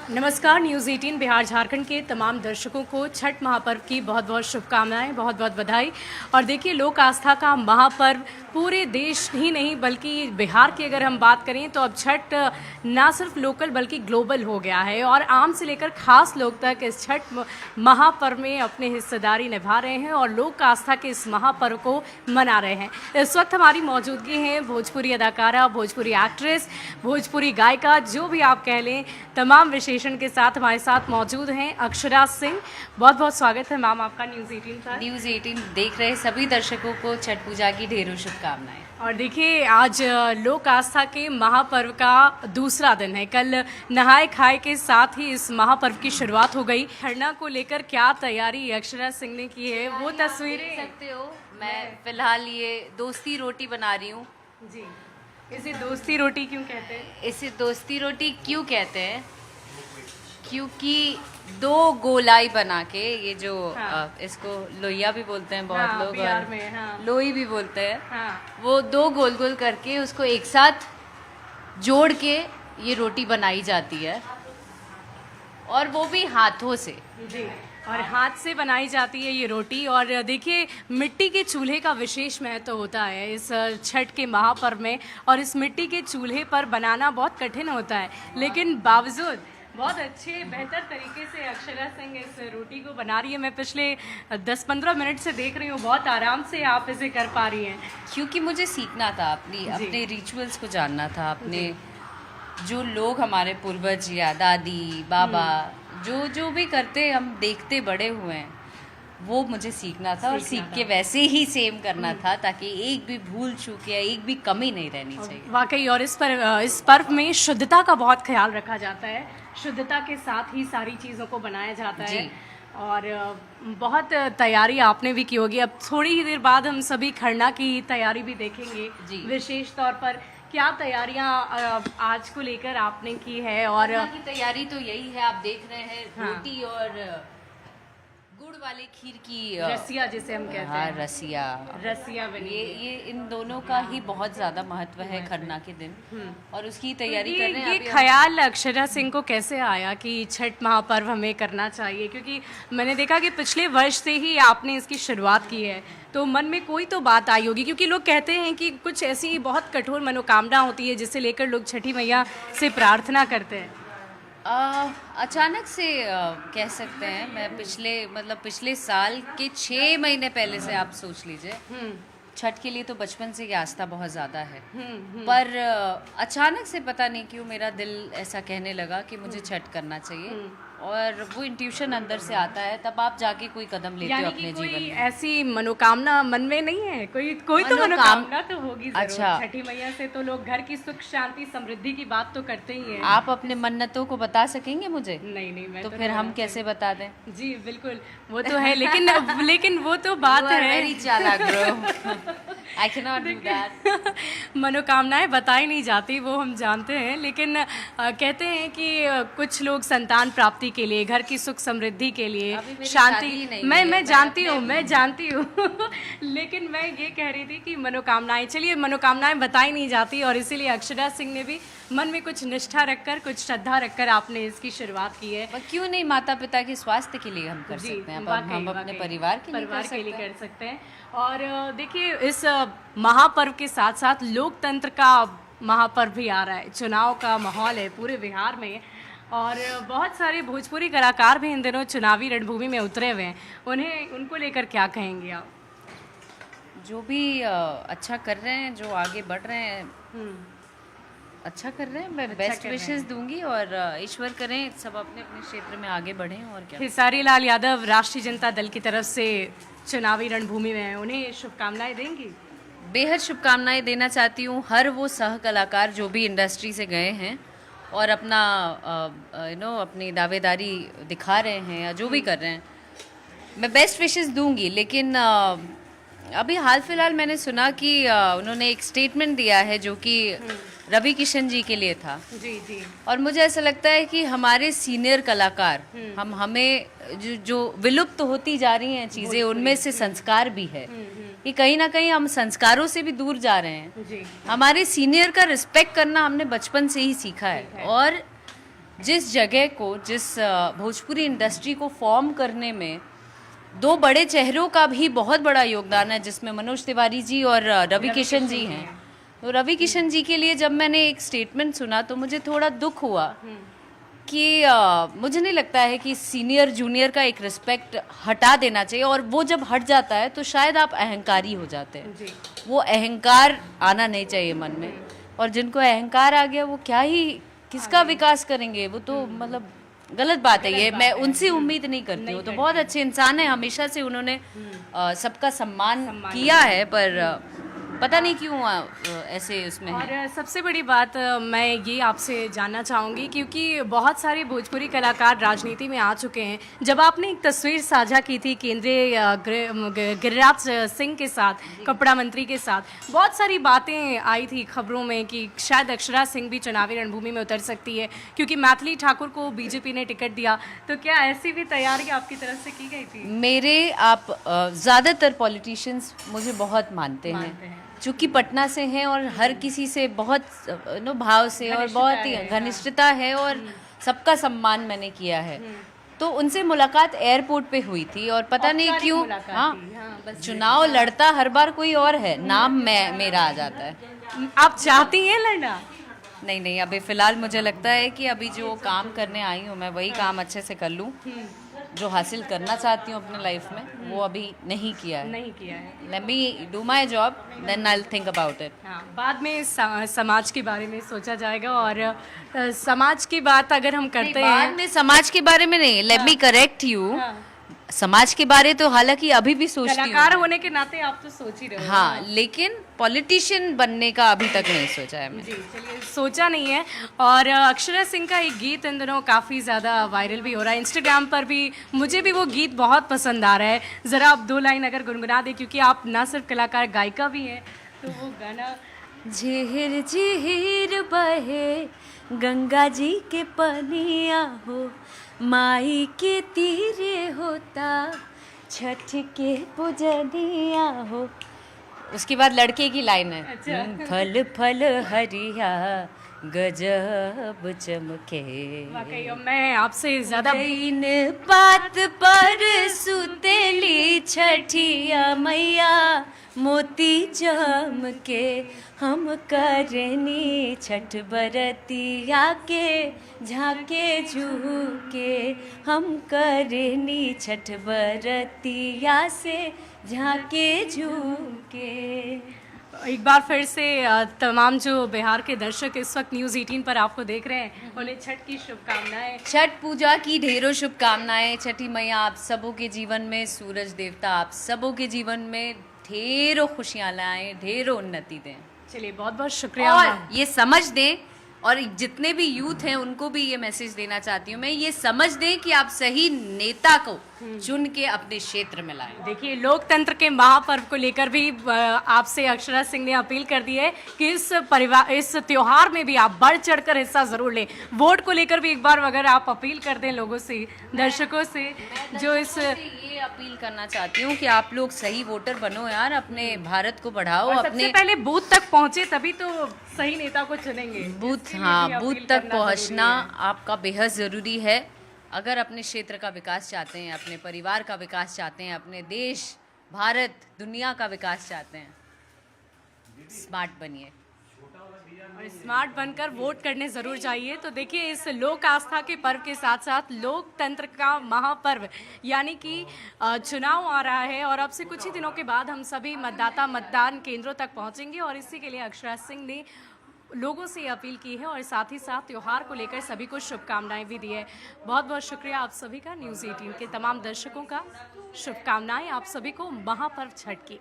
नमस्कार। न्यूज़ 18 बिहार झारखंड के तमाम दर्शकों को छठ महापर्व की बहुत बहुत शुभकामनाएं, बहुत बहुत बधाई। और देखिए, लोक आस्था का महापर्व पूरे देश ही नहीं बल्कि बिहार की अगर हम बात करें तो अब छठ ना सिर्फ लोकल बल्कि ग्लोबल हो गया है और आम से लेकर खास लोग तक इस छठ महापर्व में अपनी हिस्सेदारी निभा रहे हैं और लोक आस्था के इस महापर्व को मना रहे हैं। इस वक्त हमारी मौजूदगी है भोजपुरी अदाकारा, भोजपुरी एक्ट्रेस, भोजपुरी गायिका, जो भी आप कह लें, तमाम विशेषण के साथ हमारे साथ मौजूद हैं अक्षरा सिंह। बहुत बहुत स्वागत है मैम आपका न्यूज़ 18 पर। न्यूज़ 18 देख रहे सभी दर्शकों को छठ पूजा की ढेरों शुभकामनाएं। और देखिए, आज लोक आस्था के महापर्व का दूसरा दिन है। कल नहाए खाए के साथ ही इस महापर्व की शुरुआत हो गई। खरना को लेकर क्या तैयारी अक्षरा सिंह ने की है, वो तस्वीरें देख सकते हो। मैं फिलहाल ये दोस्ती रोटी बना रही हूँ जी। इसे दोस्ती रोटी क्यों कहते हैं? इसे दोस्ती रोटी क्यों कहते हैं? क्योंकि दो गोलाई बना के, ये जो इसको लोहिया भी बोलते हैं बहुत लोग, बिहार में लोई भी बोलते हैं। हाँ। वो दो गोल गोल करके उसको एक साथ जोड़ के ये रोटी बनाई जाती है, और वो भी हाथों से जी। और हाथ से बनाई जाती है ये रोटी। और देखिए, मिट्टी के चूल्हे का विशेष महत्व होता है इस छठ के महापर्व में, और इस मिट्टी के चूल्हे पर बनाना बहुत कठिन होता है, लेकिन बावजूद बहुत अच्छे बेहतर तरीके से अक्षरा सिंह इस रोटी को बना रही है। मैं पिछले 10-15 मिनट से देख रही हूँ, बहुत आराम से आप इसे कर पा रही हैं। क्योंकि मुझे सीखना था, अपने रिचुअल्स को जानना था, अपने जो लोग हमारे पूर्वज या दादी बाबा जो भी करते हम देखते बड़े हुए हैं, वो मुझे सीखना था और सीख के वैसे ही सेम करना था, ताकि एक भी भूल चूक या एक भी कमी नहीं रहनी चाहिए। वाकई। और इस पर्व में शुद्धता का बहुत ख्याल रखा जाता है। शुद्धता के साथ ही सारी चीज़ों को बनाया जाता है। और बहुत तैयारी आपने भी की होगी। अब थोड़ी ही देर बाद हम सभी खरना की तैयारी भी देखेंगे विशेष तौर पर। क्या तैयारियां आज को लेकर आपने की है? और खरना की तैयारी तो यही है, आप देख रहे हैं, रोटी और गुड़ वाले खीर की रसिया जिसे हम कहते हैं। रसिया बनी। ये इन दोनों का ही बहुत ज्यादा महत्व है खरना के दिन, और उसकी तैयारी कर रहे हैं। ये ख्याल अक्षरा सिंह को कैसे आया कि छठ महापर्व हमें करना चाहिए? क्योंकि मैंने देखा कि पिछले वर्ष से ही आपने इसकी शुरुआत की है, तो मन में कोई तो बात आई होगी, क्योंकि लोग कहते हैं कि कुछ ऐसी बहुत कठोर मनोकामना होती है जिसे लेकर लोग छठी मैया से प्रार्थना करते हैं। अचानक से कह सकते हैं। मैं पिछले साल के 6 महीने पहले से आप सोच लीजिए, छठ के लिए तो बचपन से ही आस्था बहुत ज़्यादा है, पर अचानक से पता नहीं क्यों मेरा दिल ऐसा कहने लगा कि मुझे छठ करना चाहिए, और वो इंट्यूशन अंदर से आता है, तब आप जाके कोई कदम लेते हो अपने जीवन में। ऐसी मनोकामना मन में नहीं है? कोई तो मनोकामना तो होगी जरूर। अच्छा, छठी मैया से तो लोग घर की सुख शांति समृद्धि की बात तो करते ही हैं। आप अपने मन्नतों को बता सकेंगे मुझे? नहीं, मैं तो फिर हम कैसे बता दें? जी बिल्कुल, वो तो है, लेकिन वो तो बात है। वेरी चालाक bro. I cannot do that. मनोकामनाएं बताई नहीं जाती, वो हम जानते हैं, लेकिन कहते हैं कि कुछ लोग संतान प्राप्ति के लिए, घर की सुख समृद्धि के लिए, शांति, मैं जानती हूँ लेकिन मैं ये कह रही थी कि मनोकामनाएं, चलिए मनोकामनाएं बताई नहीं जाती, और इसीलिए अक्षरा सिंह ने भी मन में कुछ निष्ठा रखकर, कुछ श्रद्धा रखकर आपने इसकी शुरुआत की है। क्यों नहीं, माता पिता के स्वास्थ्य के लिए हम कर सकते हैं, हम अपने परिवार के लिए कर सकते हैं। और देखिए, इस महापर्व के साथ साथ लोकतंत्र का महापर्व भी आ रहा है। चुनाव का माहौल है पूरे बिहार में, और बहुत सारे भोजपुरी कलाकार भी इन दिनों चुनावी रणभूमि में उतरे हुए हैं। उनको लेकर क्या कहेंगे आप? जो भी अच्छा कर रहे हैं, जो आगे बढ़ रहे हैं, अच्छा कर रहे हैं, मैं बेस्ट विशेस दूंगी, और ईश्वर करें सब अपने अपने क्षेत्र में आगे बढ़ें। और क्या, खेसारी लाल यादव राष्ट्रीय जनता दल की तरफ से चुनावी रणभूमि में हैं, उन्हें शुभकामनाएं देंगी? बेहद शुभकामनाएं देना चाहती हूँ। हर वो सह कलाकार जो भी इंडस्ट्री से गए हैं और अपना अपनी दावेदारी दिखा रहे हैं या जो भी कर रहे हैं, मैं बेस्ट विशेस दूंगी। लेकिन अभी हाल फिलहाल मैंने सुना कि उन्होंने एक स्टेटमेंट दिया है जो कि रवि किशन जी के लिए था। जी। और मुझे ऐसा लगता है कि हमारे सीनियर कलाकार, हमें जो विलुप्त होती जा रही हैं चीज़ें, उनमें से संस्कार भी है कि कहीं ना कहीं हम संस्कारों से भी दूर जा रहे हैं। हमारे सीनियर का रिस्पेक्ट करना हमने बचपन से ही सीखा है, और जिस जगह को, जिस भोजपुरी इंडस्ट्री को फॉर्म करने में दो बड़े चेहरों का भी बहुत बड़ा योगदान है, जिसमें मनोज तिवारी जी और रवि किशन जी हैं। तो रवि किशन जी के लिए जब मैंने एक स्टेटमेंट सुना तो मुझे थोड़ा दुख हुआ कि मुझे नहीं लगता है कि सीनियर जूनियर का एक रिस्पेक्ट हटा देना चाहिए, और वो जब हट जाता है तो शायद आप अहंकारी हो जाते हैं। वो अहंकार आना नहीं चाहिए मन में, और जिनको अहंकार आ गया वो क्या ही किसका विकास करेंगे, वो तो मतलब गलत बात है। ये मैं उनसे उम्मीद नहीं करती हूँ। तो बहुत अच्छे इंसान है, हमेशा से उन्होंने सबका सम्मान किया है, पर पता नहीं क्यों ऐसे उसमें है। और सबसे बड़ी बात मैं ये आपसे जानना चाहूँगी, क्योंकि बहुत सारे भोजपुरी कलाकार राजनीति में आ चुके हैं। जब आपने एक तस्वीर साझा की थी केंद्रीय गिरिराज सिंह के साथ, कपड़ा मंत्री के साथ, बहुत सारी बातें आई थी खबरों में कि शायद अक्षरा सिंह भी चुनावी रणभूमि में उतर सकती है क्योंकि मैथिली ठाकुर को बीजेपी ने टिकट दिया। तो क्या ऐसी भी तैयारी आपकी तरफ से की गई थी? मेरे आप ज़्यादातर पॉलिटिशियंस मुझे बहुत मानते हैं, चूँकि पटना से हैं और हर किसी से बहुत भाव से और बहुत ही घनिष्ठता है, और सबका सम्मान मैंने किया है। तो उनसे मुलाकात एयरपोर्ट पे हुई थी, और पता नहीं क्यों चुनाव लड़ता हर बार कोई और है, नाम मेरा आ जाता है। आप चाहती हैं लड़ना? नहीं, अभी फिलहाल मुझे लगता है कि अभी जो काम करने आई हूँ मैं वही काम अच्छे से कर लूँ। जो हासिल करना चाहती हूँ अपने लाइफ में वो अभी नहीं किया है। Let me do my job, then I will think about it. बाद में समाज के बारे में सोचा जाएगा, और समाज की बात अगर हम करते हैं बाद में समाज के बारे में नहीं, लेट मी करेक्ट यू, समाज के बारे तो हालांकि अभी भी सोचती हूँ, कलाकार होने के नाते आप तो सोच ही रहे हो। हाँ, लेकिन पॉलिटिशियन बनने का अभी तक नहीं सोचा है मैंने। जी, चलिए, सोचा नहीं है। और अक्षरा सिंह का एक गीत इन दिनों काफ़ी ज़्यादा वायरल भी हो रहा है, इंस्टाग्राम पर भी। मुझे भी वो गीत बहुत पसंद आ रहा है। ज़रा आप 2 लाइन अगर गुनगुना दें, क्योंकि आप ना सिर्फ कलाकार, गायिका भी हैं, तो वो गाना। झिहिर झिहिर बहे गंगा जी के पनिया हो, माई के तीरे होता छठ के पुजनिया हो। उसके बाद लड़के की लाइन है, अच्छा। फल फल हरिया गजब चमके। वाकई मैं आपसे ज़्यादा इन बात पर सुतेली छठिया मैया मोती चमके, हम करनी छठ बरतिया के झाके झूके, हम करनी छठ बरतिया से झाके झूके। एक बार फिर से तमाम जो बिहार के दर्शक इस वक्त न्यूज़ 18 पर आपको देख रहे हैं, उन्हें छठ की शुभकामनाएं। छठ पूजा की ढेरों शुभकामनाएं। छठी मैया आप सबों के जीवन में, सूरज देवता आप सबों के जीवन में ढेरों खुशियां लाएं, ढेरों उन्नति दें। चलिए, बहुत बहुत शुक्रिया। और ये समझ दें, और जितने भी यूथ हैं उनको भी ये मैसेज देना चाहती हूँ मैं, ये समझ दें कि आप सही नेता को चुन के अपने क्षेत्र में लाएं। देखिए, लोकतंत्र के महापर्व को लेकर भी आपसे अक्षरा सिंह ने अपील कर दी है कि इस त्योहार में भी आप बढ़ चढ़कर हिस्सा जरूर लें। वोट को लेकर भी एक बार अगर आप अपील कर दें लोगों से, दर्शकों से, जो इस ये अपील करना चाहती हूँ कि आप लोग सही वोटर बनो यार, अपने भारत को बढ़ाओ, और अपने सबसे पहले बूथ तक पहुंचे, तभी तो सही नेता को चुनेंगे। बूथ, हाँ, बूथ तक पहुंचना आपका बेहद ज़रूरी है। अगर अपने क्षेत्र का विकास चाहते हैं, अपने परिवार का विकास चाहते हैं, अपने देश, भारत, दुनिया का विकास चाहते हैं, स्मार्ट बनिए और स्मार्ट बनकर वोट करने जरूर चाहिए। तो देखिए, इस लोक आस्था के पर्व के साथ साथ लोकतंत्र का महापर्व यानी कि चुनाव आ रहा है, और अब से कुछ ही दिनों के बाद हम सभी मतदाता मतदान केंद्रों तक पहुंचेंगे, और इसी के लिए अक्षरा सिंह ने लोगों से अपील की है, और साथ ही साथ त्यौहार को लेकर सभी को शुभकामनाएं भी दी है। बहुत बहुत शुक्रिया आप सभी का, न्यूज़ 18 के तमाम दर्शकों का। शुभकामनाएं आप सभी को महापर्व छठ की।